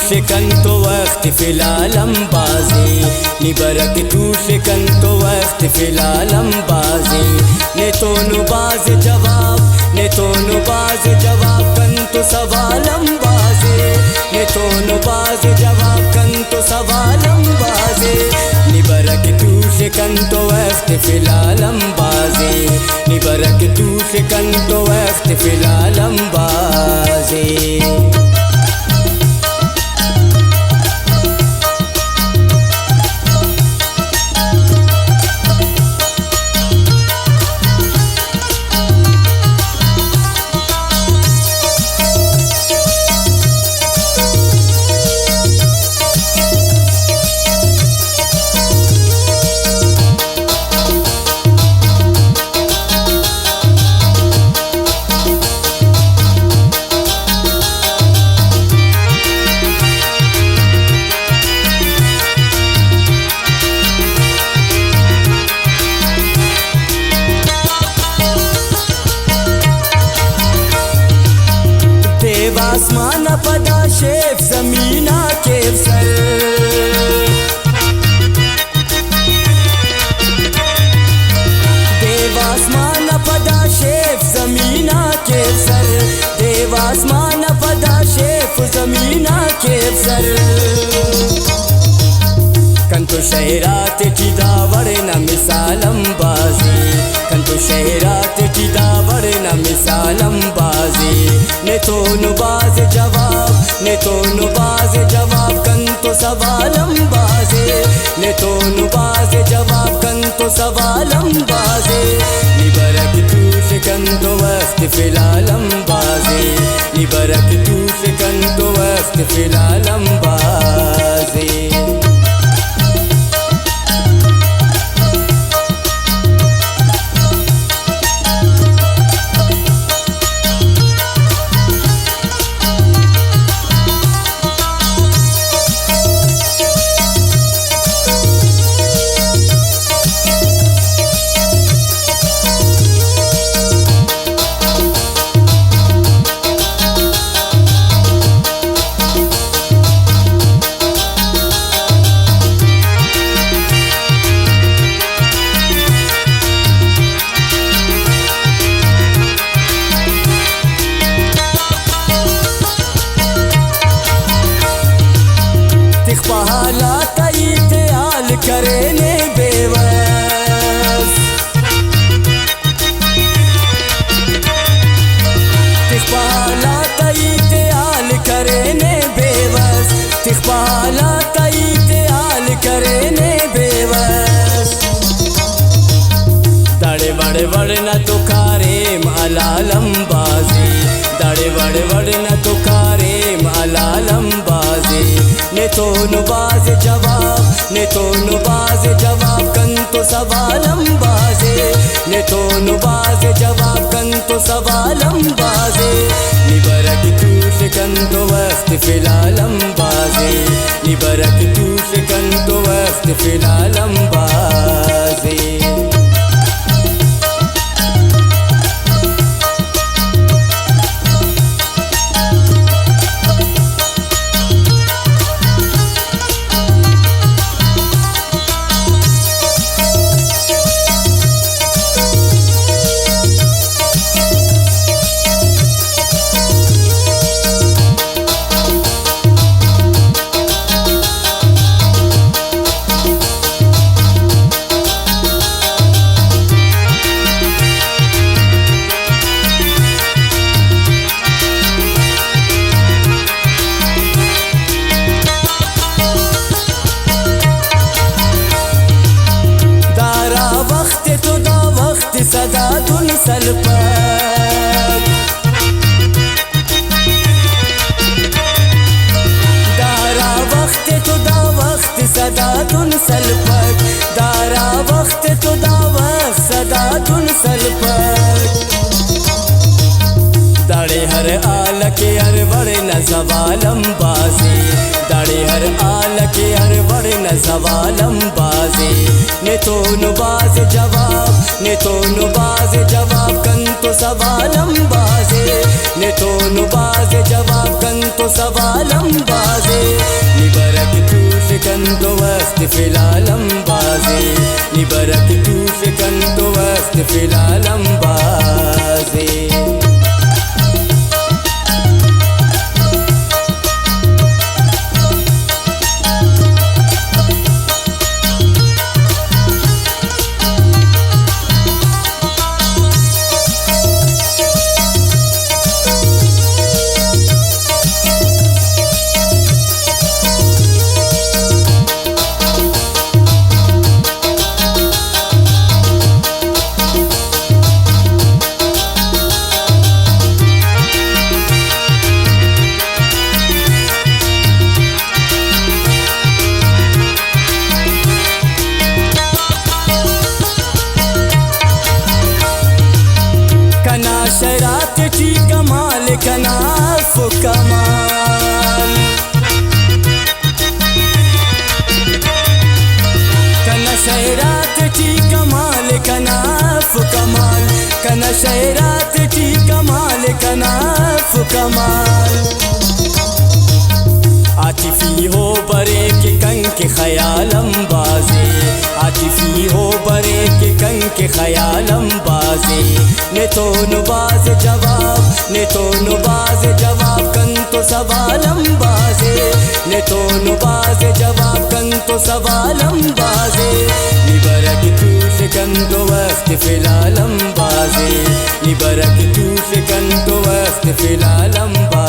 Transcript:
توشكن تو وقت في العالم بازي نبرك توشكن تو وقت في العالم بازي نتونو باز جواب نتونو باز جواب كنتو سوالم بازي نتونو باز جواب كنتو سوالم بازي نبرك توشكن تو وقت في العالم بازي نبرك توشكن تو وقت في العالم بازي आसमान पदा शेफ जमीना केव सर देव आसमान पदा शेफ जमीना केव सर देव आसमान पदा शेफ जमीना केव सर कंतु शहरात चिदावर न मिसालम बाजी कंतु शहरात चिदावर न मिसालम बाजी नेतोनु बाज जवाब कंतु सवालम बाजे नेतोनु बाज जवाब कंतु सवालम बाजे निबरक तूश कंतु वक्त फिलहालम बाजे निबरक तूश कंतु वक्त फिलहालम बाजे हालात इत्याल करने बेवस हालात इत्याल करने बेवस हालात इत्याल करने बेवस दाड़े बड़े बड़े न तो कारे मालालम बाजी दाड़े बड़े बड़े न तो कारे मालालम बाजी नेतोनु बाज जवाब कंतु सवालम बाजे नेतोनु बाज जवाब कंतु सवालम बाजे निबरक तूश कंतु वक्त फिलहालम बाजे निबरक तूश कंतु वक्त फिलहालम बाजे सदातुन सलपक दारा वक्त तो दा वक्त सदातुन सलपक दारा वक्त तो दा वक्त सदातुन सलपक दाड़े हर आल के हर बड़े न सवालम बाजी दाड़े हर आल के हर बड़े न सवालम बाजी नेतोनु बाज जवाब कंतु सवालम बाजे नेतोनु बाज जवाब कंतु सवालम बाजे कंतो वक्त फिलालम बाजे निबरक तूश कंतो वक्त फिलालम बाजे शरात की कमाल कनाफ कमाल कना शरात की कमाल कनाफ कमाल कना शरात की कमाल कनाफ कमाल आतिफी हो बरे के कंक ख्यालम बाजे आतिफी हो बरे के कंक ख्यालम बाजे ने तो नुबाज जवाब ने तो नुबाज जवाब कंतो सवालम बाजे ने तो नुबाज जवाब कंतो सवालम बाजे निबरक तूश कंतो वक्त फिलालम बाजे निबरक तूश कंतो वक्त फिलालम बाजे